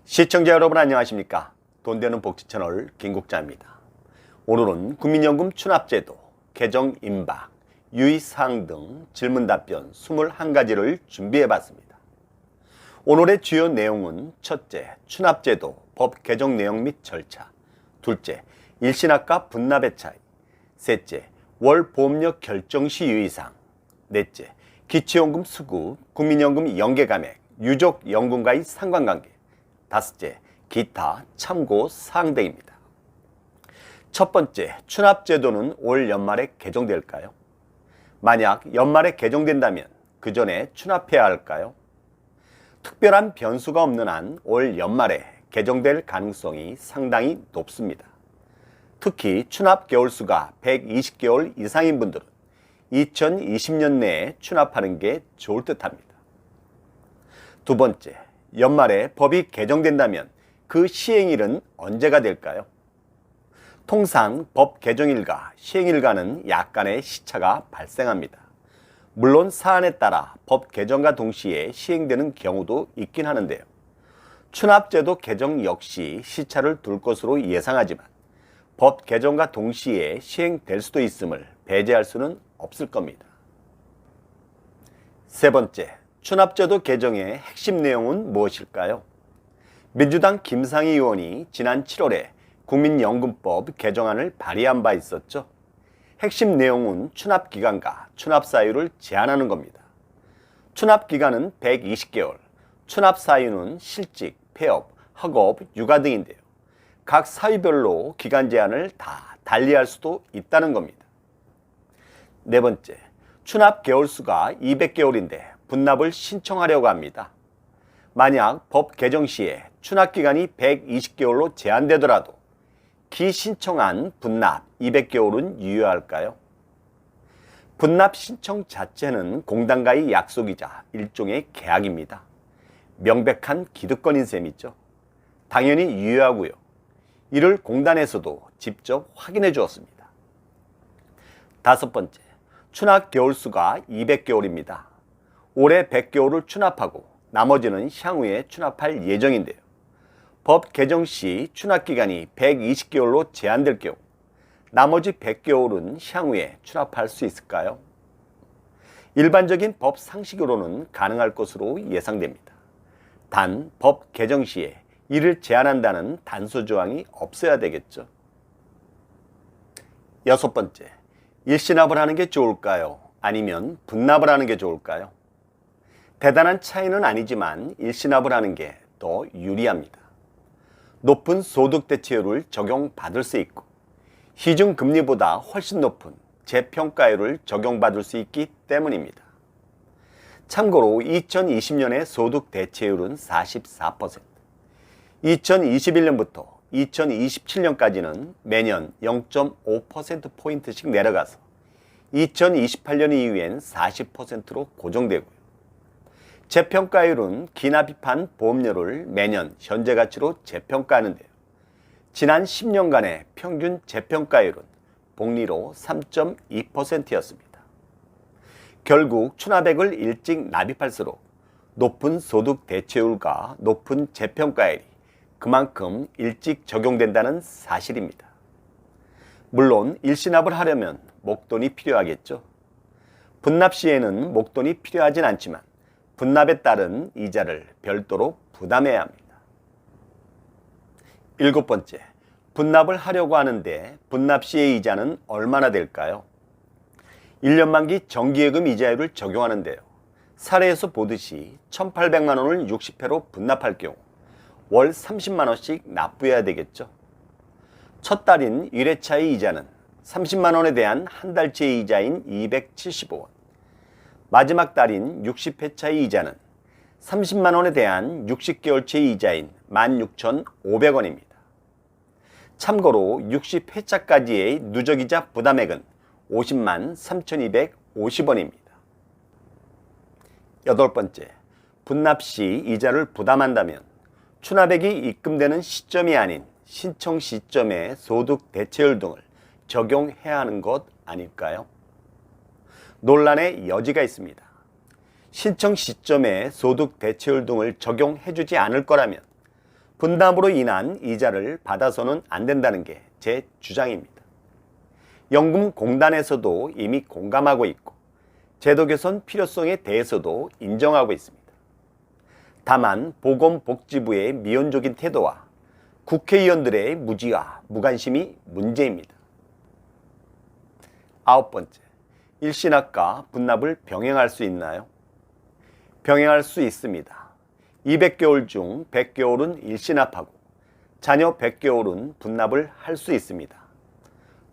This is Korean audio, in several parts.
시청자 여러분 안녕하십니까? 돈 되는 복지 채널 김국자입니다. 오늘은 국민연금 추납제도, 개정 임박, 유의사항 등 질문 답변 21가지를 준비해봤습니다. 오늘의 주요 내용은 첫째, 추납제도, 법 개정 내용 및 절차. 둘째, 일신압과 분납의 차이. 셋째, 월 보험료 결정 시 유의사항. 넷째, 기초연금 수급, 국민연금 연계감액, 유족연금과의 상관관계. 다섯째, 기타 참고 사항 등입니다. 첫 번째, 추납제도는 올 연말에 개정될까요? 만약 연말에 개정된다면 그 전에 추납해야 할까요? 특별한 변수가 없는 한 올 연말에 개정될 가능성이 상당히 높습니다. 특히 추납 개월수가 120개월 이상인 분들은 2020년 내에 추납하는 게 좋을 듯합니다. 두 번째, 연말에 법이 개정된다면 그 시행일은 언제가 될까요? 통상 법 개정일과 시행일과는 약간의 시차가 발생합니다. 물론 사안에 따라 법 개정과 동시에 시행되는 경우도 있긴 하는데요. 추납제도 개정 역시 시차를 둘 것으로 예상하지만 법 개정과 동시에 시행될 수도 있음을 배제할 수는 없을 겁니다. 세 번째, 추납제도 개정의 핵심 내용은 무엇일까요? 민주당 김상희 의원이 지난 7월에 국민연금법 개정안을 발의한 바 있었죠. 핵심 내용은 추납기간과 추납사유를 제한하는 겁니다. 추납기간은 120개월, 추납사유는 실직, 폐업, 학업, 육아 등인데요. 각 사유별로 기간 제한을 다 달리할 수도 있다는 겁니다. 네 번째, 추납 개월수가 200개월인데 분납을 신청하려고 합니다. 만약 법 개정 시에 추납기간이 120개월로 제한되더라도 기신청한 분납 200개월은 유효할까요? 분납 신청 자체는 공단과의 약속이자 일종의 계약입니다. 명백한 기득권인 셈이죠. 당연히 유효하고요. 이를 공단에서도 직접 확인해 주었습니다. 다섯 번째, 추납 개월수가 200개월입니다. 올해 100개월을 추납하고 나머지는 향후에 추납할 예정인데요. 법 개정 시 추납기간이 120개월로 제한될 경우 나머지 100개월은 향후에 추납할 수 있을까요? 일반적인 법 상식으로는 가능할 것으로 예상됩니다. 단 법 개정 시에 이를 제한한다는 단서 조항이 없어야 되겠죠. 여섯 번째, 일신압을 하는 게 좋을까요? 아니면 분납을 하는 게 좋을까요? 대단한 차이는 아니지만 일신압을 하는 게 더 유리합니다. 높은 소득 대체율을 적용받을 수 있고 시중금리보다 훨씬 높은 재평가율을 적용받을 수 있기 때문입니다. 참고로 2020년의 소득 대체율은 44%, 2021년부터 2027년까지는 매년 0.5%포인트씩 내려가서 2028년 이후엔 40%로 고정되고요. 재평가율은 기납입한 보험료를 매년 현재 가치로 재평가하는데요. 지난 10년간의 평균 재평가율은 복리로 3.2%였습니다. 결국 추납액을 일찍 납입할수록 높은 소득 대체율과 높은 재평가율이 그만큼 일찍 적용된다는 사실입니다. 물론 일신압을 하려면 목돈이 필요하겠죠. 분납 시에는 목돈이 필요하진 않지만 분납에 따른 이자를 별도로 부담해야 합니다. 일곱 번째, 분납을 하려고 하는데 분납 시의 이자는 얼마나 될까요? 1년 만기 정기예금 이자율을 적용하는데요. 사례에서 보듯이 1,800만 원을 60회로 분납할 경우 월 30만 원씩 납부해야 되겠죠. 첫 달인 1회차의 이자는 30만 원에 대한 한 달치의 이자인 275원, 마지막 달인 60회차의 이자는 30만 원에 대한 60개월치의 이자인 16,500원입니다. 참고로 60회차까지의 누적이자 부담액은 50만 3,250원입니다. 여덟 번째, 분납 시 이자를 부담한다면 추납액이 입금되는 시점이 아닌 신청 시점의 소득 대체율 등을 적용해야 하는 것 아닐까요? 논란의 여지가 있습니다. 신청 시점에 소득 대체율 등을 적용해주지 않을 거라면 분담으로 인한 이자를 받아서는 안 된다는 게 제 주장입니다. 연금공단에서도 이미 공감하고 있고 제도 개선 필요성에 대해서도 인정하고 있습니다. 다만 보건복지부의 미온적인 태도와 국회의원들의 무지와 무관심이 문제입니다. 9번째, 일신압과 분납을 병행할 수 있나요? 병행할 수 있습니다. 200개월 중 100개월은 일신압하고 자녀 100개월은 분납을 할 수 있습니다.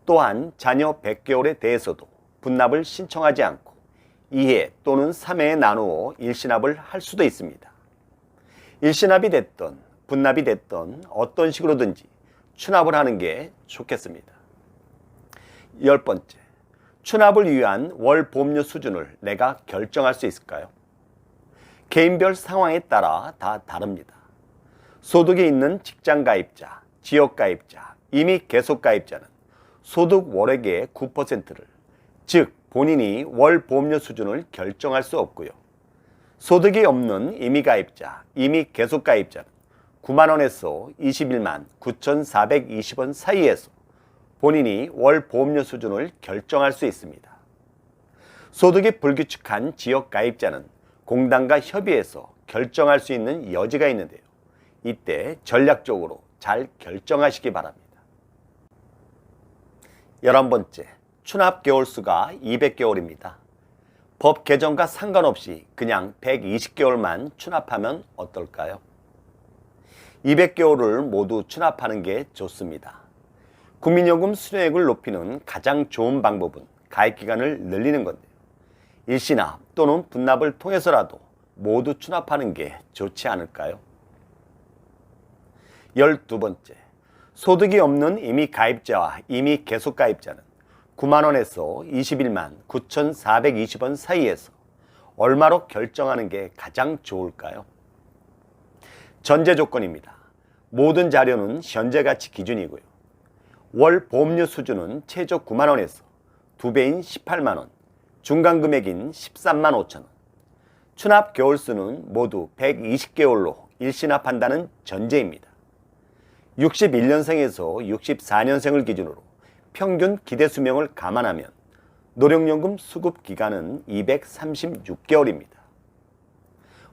또한 자녀 100개월에 대해서도 분납을 신청하지 않고 2회 또는 3회에 나누어 일신압을 할 수도 있습니다. 일신압이 됐든 분납이 됐든 어떤 식으로든지 추납을 하는 게 좋겠습니다. 10번째, 추납을 위한 월 보험료 수준을 내가 결정할 수 있을까요? 개인별 상황에 따라 다 다릅니다. 소득이 있는 직장가입자, 지역가입자, 이미 계속가입자는 소득 월액의 9%를, 즉 본인이 월 보험료 수준을 결정할 수 없고요. 소득이 없는 임의가입자, 이미 계속가입자는 9만원에서 21만 9,420원 사이에서 본인이 월 보험료 수준을 결정할 수 있습니다. 소득이 불규칙한 지역가입자는 공단과 협의해서 결정할 수 있는 여지가 있는데요. 이때 전략적으로 잘 결정하시기 바랍니다. 11번째, 추납 개월수가 200개월입니다. 법 개정과 상관없이 그냥 120개월만 추납하면 어떨까요? 200개월을 모두 추납하는 게 좋습니다. 국민연금 수령액을 높이는 가장 좋은 방법은 가입기간을 늘리는 건데요. 일시납 또는 분납을 통해서라도 모두 추납하는 게 좋지 않을까요? 12번째, 소득이 없는 이미 가입자와 이미 계속 가입자는 9만원에서 21만 9,420원 사이에서 얼마로 결정하는 게 가장 좋을까요? 전제 조건입니다. 모든 자료는 현재 가치 기준이고요. 월 보험료 수준은 최저 9만원에서 2배인 18만원, 중간 금액인 13만 5천원, 추납 개월수는 모두 120개월로 일시납한다는 전제입니다. 61년생에서 64년생을 기준으로 평균 기대 수명을 감안하면 노령연금 수급 기간은 236개월입니다.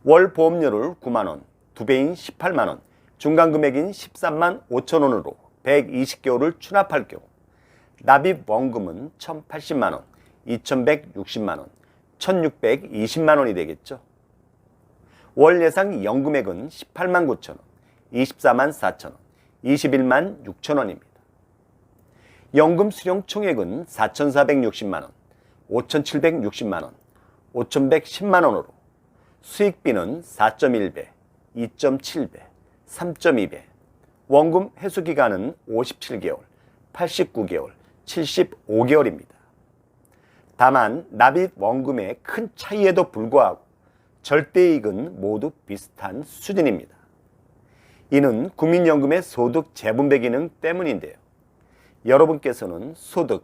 월 보험료를 9만원, 2배인 18만원, 중간 금액인 13만 5천원으로 120개월을 추납할 경우 납입 원금은 1,080만원, 2,160만원, 1,620만원이 되겠죠. 월 예상 연금액은 18만 9천원, 24만 4천원, 21만 6천원입니다. 연금 수령 총액은 4,460만원, 5,760만원, 5,110만원으로 수익비는 4.1배, 2.7배, 3.2배, 원금 회수기간은 57개월, 89개월, 75개월입니다. 다만 납입 원금의 큰 차이에도 불구하고 절대이익은 모두 비슷한 수준입니다. 이는 국민연금의 소득 재분배 기능 때문인데요. 여러분께서는 소득,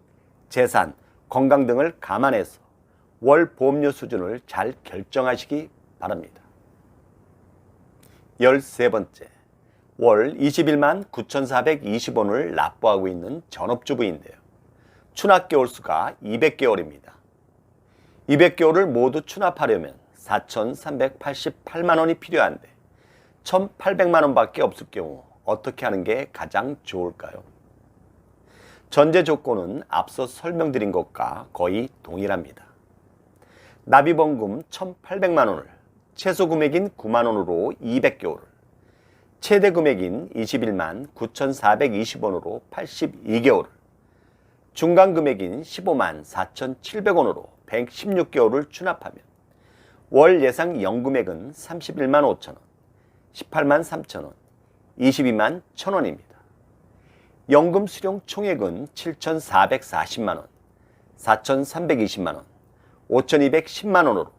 재산, 건강 등을 감안해서 월 보험료 수준을 잘 결정하시기 바랍니다. 13번째, 월 21만 9,420원을 납부하고 있는 전업주부인데요. 추납 개월수가 200개월입니다. 200개월을 모두 추납하려면 4,388만 원이 필요한데 1,800만 원밖에 없을 경우 어떻게 하는 게 가장 좋을까요? 전제 조건은 앞서 설명드린 것과 거의 동일합니다. 납입원금 1,800만 원을 최소 금액인 9만 원으로 200개월을, 최대 금액인 21만 9,420원으로 82개월을, 중간 금액인 15만 4,700원으로 116개월을 추납하면 월 예상 연금액은 31만 5천원, 18만 3천원, 22만 1천원입니다. 연금 수령 총액은 7,440만원, 4,320만원, 5,210만원으로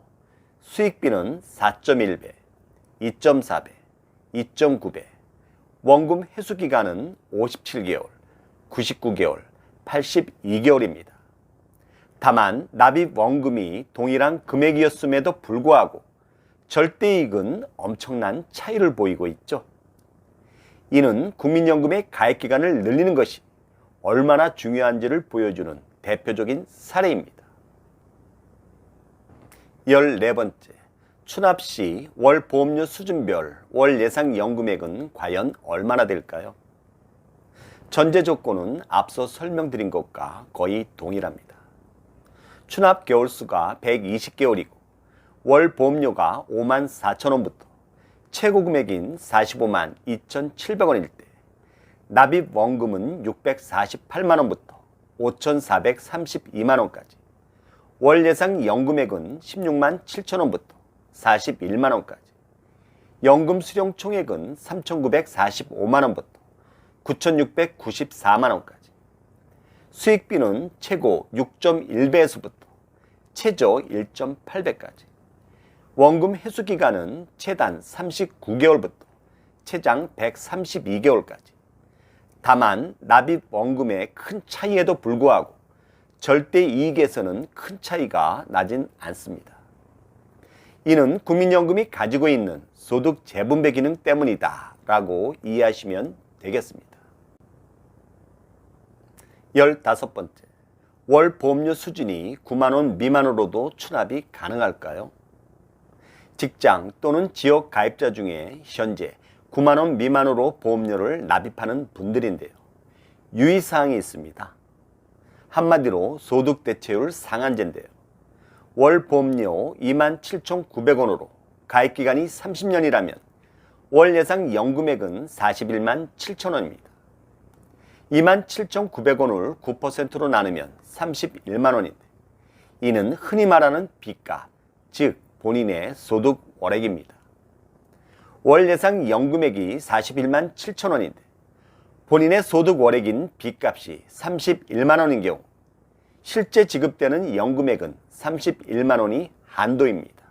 수익비는 4.1배, 2.4배, 2.9배, 원금 회수기간은 57개월, 99개월, 82개월입니다. 다만 납입 원금이 동일한 금액이었음에도 불구하고 절대이익은 엄청난 차이를 보이고 있죠. 이는 국민연금의 가입기간을 늘리는 것이 얼마나 중요한지를 보여주는 대표적인 사례입니다. 14번째, 추납 시 월 보험료 수준별 월 예상 연금액은 과연 얼마나 될까요? 전제 조건은 앞서 설명드린 것과 거의 동일합니다. 추납 개월수가 120개월이고 월 보험료가 54,000원부터 최고 금액인 45만 2,700원일 때 납입 원금은 648만원부터 5,432만원까지, 월 예상 연금액은 16만 7천원부터 41만원까지, 연금 수령 총액은 3,945만원부터 9,694만원까지, 수익비는 최고 6.1배에서부터 최저 1.8배까지, 원금 회수기간은 최단 39개월부터 최장 132개월까지. 다만 납입 원금의 큰 차이에도 불구하고 절대 이익에서는 큰 차이가 나진 않습니다. 이는 국민연금이 가지고 있는 소득 재분배 기능 때문이다 라고 이해하시면 되겠습니다. 15번째, 월 보험료 수준이 9만원 미만으로도 추납이 가능할까요? 직장 또는 지역 가입자 중에 현재 9만원 미만으로 보험료를 납입하는 분들인데요. 유의사항이 있습니다. 한마디로 소득대체율 상한제인데요. 월 보험료 27,900원으로 가입기간이 30년이라면 월 예상 연금액은 41만 7천원입니다. 27,900원을 9%로 나누면 31만원인데 이는 흔히 말하는 빚값, 즉 본인의 소득 월액입니다. 월 예상 연금액이 41만 7천원인데 본인의 소득 월액인 빚값이 31만원인 경우 실제 지급되는 연금액은 31만원이 한도입니다.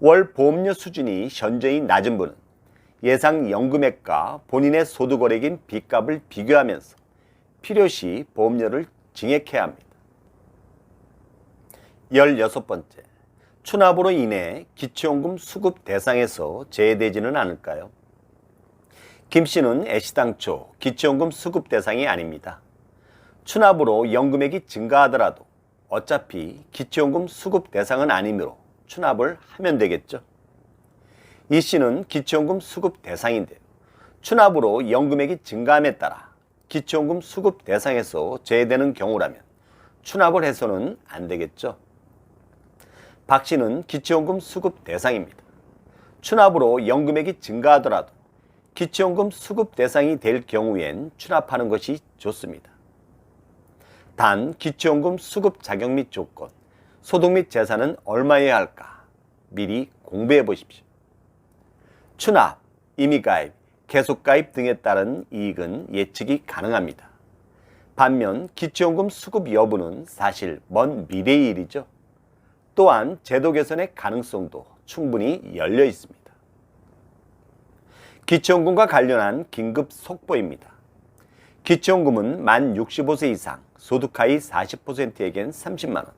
월 보험료 수준이 현저히 낮은 분은 예상 연금액과 본인의 소득 월액인 빚값을 비교하면서 필요시 보험료를 증액해야 합니다. 16번째, 추납으로 인해 기초연금 수급 대상에서 제외되지는 않을까요? 김 씨는 애시당초 기초연금 수급 대상이 아닙니다. 추납으로 연금액이 증가하더라도 어차피 기초연금 수급 대상은 아니므로 추납을 하면 되겠죠. 이 씨는 기초연금 수급 대상인데요. 추납으로 연금액이 증가함에 따라 기초연금 수급 대상에서 제외되는 경우라면 추납을 해서는 안 되겠죠. 박 씨는 기초연금 수급 대상입니다. 추납으로 연금액이 증가하더라도 기초연금 수급 대상이 될 경우엔 추납하는 것이 좋습니다. 단 기초연금 수급 자격 및 조건, 소득 및 재산은 얼마여야 할까 미리 공부해 보십시오. 추납, 임의가입, 계속가입 등에 따른 이익은 예측이 가능합니다. 반면 기초연금 수급 여부는 사실 먼 미래의 일이죠. 또한 제도 개선의 가능성도 충분히 열려 있습니다. 기초연금과 관련한 긴급 속보입니다. 기초연금은 만 65세 이상 소득하위 40%에겐 30만원,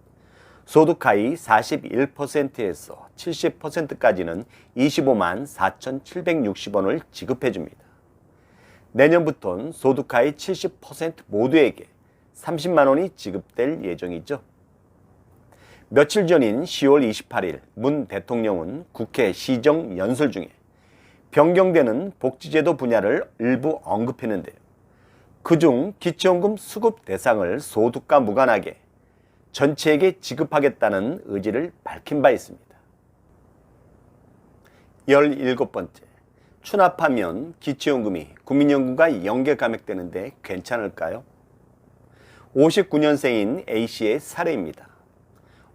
소득하위 41%에서 70%까지는 25만 4,760원을 지급해줍니다. 내년부터는 소득하위 70% 모두에게 30만원이 지급될 예정이죠. 며칠 전인 10월 28일 문 대통령은 국회 시정연설 중에 변경되는 복지제도 분야를 일부 언급했는데요. 그중 기초연금 수급 대상을 소득과 무관하게 전체에게 지급하겠다는 의지를 밝힌 바 있습니다. 17번째, 추납하면 기초연금이 국민연금과 연계 감액되는데 괜찮을까요? 59년생인 A씨의 사례입니다.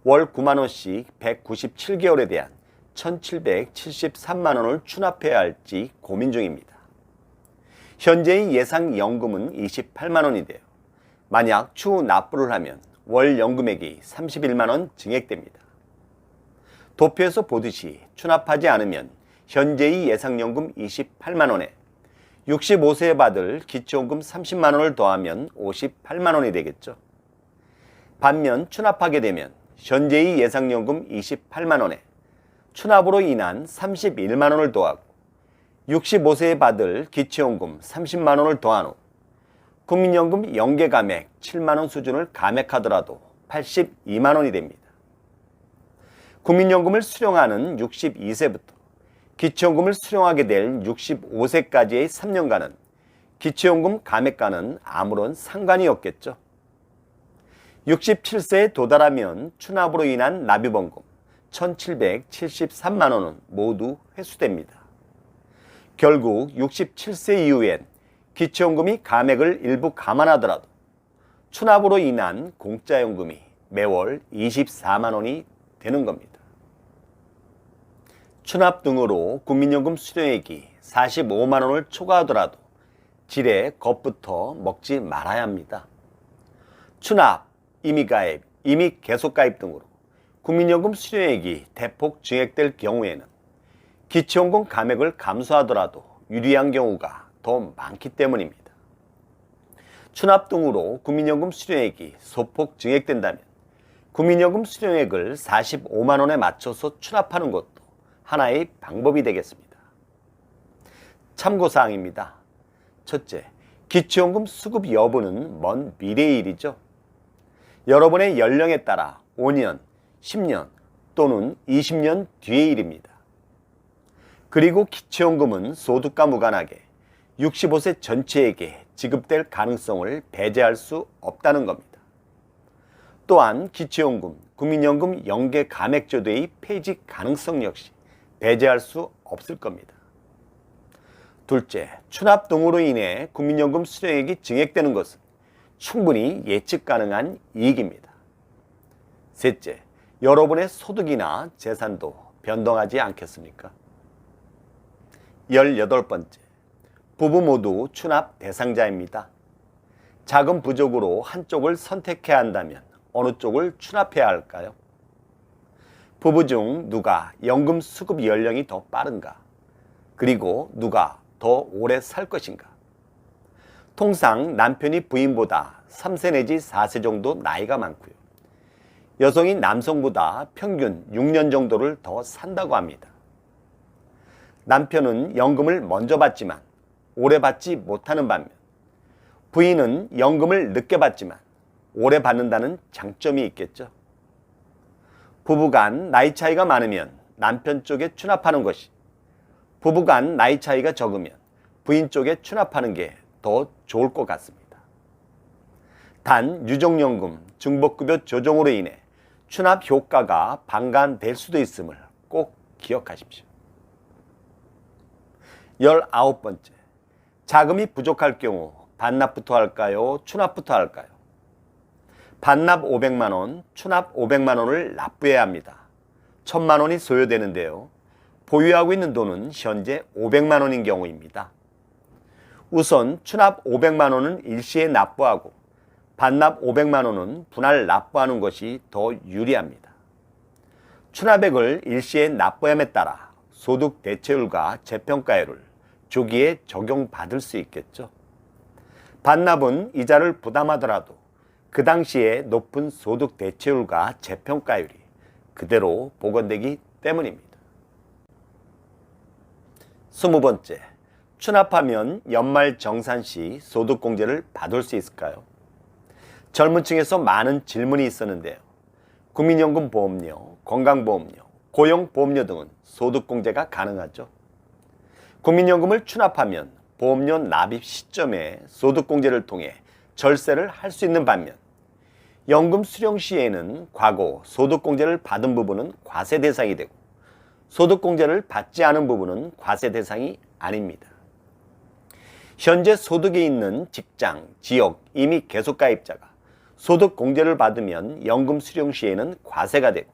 월 9만원씩 197개월에 대한 1,773만원을 추납해야 할지 고민 중입니다. 현재의 예상 연금은 28만원인데요. 만약 추후 납부를 하면 월 연금액이 31만원 증액됩니다. 도표에서 보듯이 추납하지 않으면 현재의 예상연금 28만원에 65세에 받을 기초연금 30만원을 더하면 58만원이 되겠죠. 반면 추납하게 되면 현재의 예상연금 28만 원에 추납으로 인한 31만 원을 더하고 65세에 받을 기초연금 30만 원을 더한 후 국민연금 연계 감액 7만 원 수준을 감액하더라도 82만 원이 됩니다. 국민연금을 수령하는 62세부터 기초연금을 수령하게 될 65세까지의 3년간은 기초연금 감액과는 아무런 상관이 없겠죠. 67세에 도달하면 추납으로 인한 납입원금 1,773만 원은 모두 회수됩니다. 결국 67세 이후엔 기초연금이 감액을 일부 감안하더라도 추납으로 인한 공짜연금이 매월 24만 원이 되는 겁니다. 추납 등으로 국민연금 수령액이 45만 원을 초과하더라도 지레 겁부터 먹지 말아야 합니다. 추납, 임의가입, 임의 계속가입 등으로 국민연금 수령액이 대폭 증액될 경우에는 기초연금 감액을 감수하더라도 유리한 경우가 더 많기 때문입니다. 추납 등으로 국민연금 수령액이 소폭 증액된다면 국민연금 수령액을 45만 원에 맞춰서 추납하는 것도 하나의 방법이 되겠습니다. 참고사항입니다. 첫째, 기초연금 수급 여부는 먼 미래의 일이죠. 여러분의 연령에 따라 5년, 10년 또는 20년 뒤의 일입니다. 그리고 기초연금은 소득과 무관하게 65세 전체에게 지급될 가능성을 배제할 수 없다는 겁니다. 또한 기초연금, 국민연금 연계 감액제도의 폐지 가능성 역시 배제할 수 없을 겁니다. 둘째, 추납 등으로 인해 국민연금 수령액이 증액되는 것은 충분히 예측 가능한 이익입니다. 셋째, 여러분의 소득이나 재산도 변동하지 않겠습니까? 18번째, 부부 모두 추납 대상자입니다. 자금 부족으로 한쪽을 선택해야 한다면 어느 쪽을 추납해야 할까요? 부부 중 누가 연금 수급 연령이 더 빠른가? 그리고 누가 더 오래 살 것인가? 통상 남편이 부인보다 3세 내지 4세 정도 나이가 많고요. 여성이 남성보다 평균 6년 정도를 더 산다고 합니다. 남편은 연금을 먼저 받지만 오래 받지 못하는 반면 부인은 연금을 늦게 받지만 오래 받는다는 장점이 있겠죠. 부부간 나이 차이가 많으면 남편 쪽에 추납하는 것이, 부부간 나이 차이가 적으면 부인 쪽에 추납하는 게 더 좋을 것 같습니다. 단 유족연금, 중복급여 조정으로 인해 추납 효과가 반감될 수도 있음을 꼭 기억하십시오. 19번째, 자금이 부족할 경우 반납부터 할까요? 추납부터 할까요? 반납 500만 원, 추납 500만 원을 납부해야 합니다. 1000만 원이 소요되는데요. 보유하고 있는 돈은 현재 500만 원인 경우입니다. 우선 추납 500만 원은 일시에 납부하고 반납 500만 원은 분할 납부하는 것이 더 유리합니다. 추납액을 일시에 납부함에 따라 소득 대체율과 재평가율을 조기에 적용받을 수 있겠죠. 반납은 이자를 부담하더라도 그 당시에 높은 소득 대체율과 재평가율이 그대로 복원되기 때문입니다. 20번째, 추납하면 연말정산시 소득공제를 받을 수 있을까요? 젊은 층에서 많은 질문이 있었는데요. 국민연금 보험료, 건강보험료, 고용보험료 등은 소득공제가 가능하죠. 국민연금을 추납하면 보험료 납입 시점에 소득공제를 통해 절세를 할 수 있는 반면 연금 수령 시에는 과거 소득공제를 받은 부분은 과세 대상이 되고 소득공제를 받지 않은 부분은 과세 대상이 아닙니다. 현재 소득이 있는 직장, 지역, 이미 계속가입자가 소득공제를 받으면 연금 수령 시에는 과세가 되고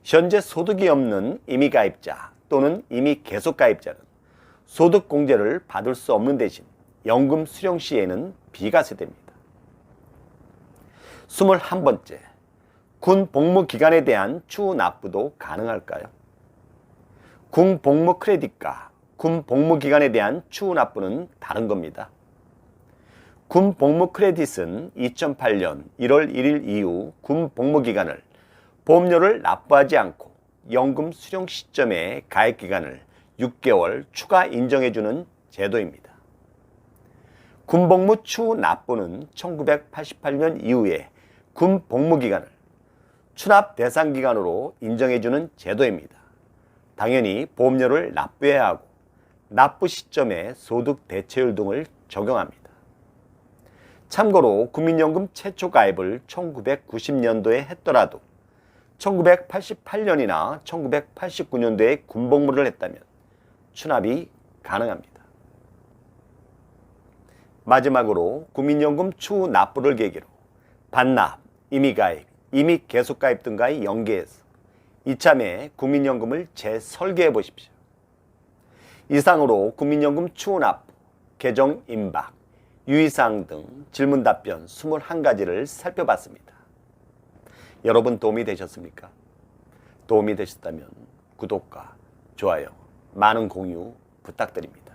현재 소득이 없는 임의가입자 또는 이미 계속가입자는 소득공제를 받을 수 없는 대신 연금 수령 시에는 비과세됩니다. 21번째, 군 복무 기간에 대한 추후 납부도 가능할까요? 군 복무 크레딧과 군 복무 기간에 대한 추후 납부는 다른 겁니다. 군 복무 크레딧은 2008년 1월 1일 이후 군 복무 기간을 보험료를 납부하지 않고 연금 수령 시점에 가입 기간을 6개월 추가 인정해주는 제도입니다. 군복무 추후 납부는 1988년 이후에 군 복무 기간을 추납 대상 기간으로 인정해주는 제도입니다. 당연히 보험료를 납부해야 하고 납부 시점에 소득 대체율 등을 적용합니다. 참고로 국민연금 최초 가입을 1990년도에 했더라도 1988년이나 1989년도에 군복무를 했다면 추납이 가능합니다. 마지막으로 국민연금 추후 납부를 계기로 반납, 임의가입, 임의 계속가입 등과의 연계해서 이참에 국민연금을 재설계해 보십시오. 이상으로 국민연금 추후 납부, 개정 임박, 유의사항 등 질문 답변 21가지를 살펴봤습니다. 여러분 도움이 되셨습니까? 도움이 되셨다면 구독과 좋아요, 많은 공유 부탁드립니다.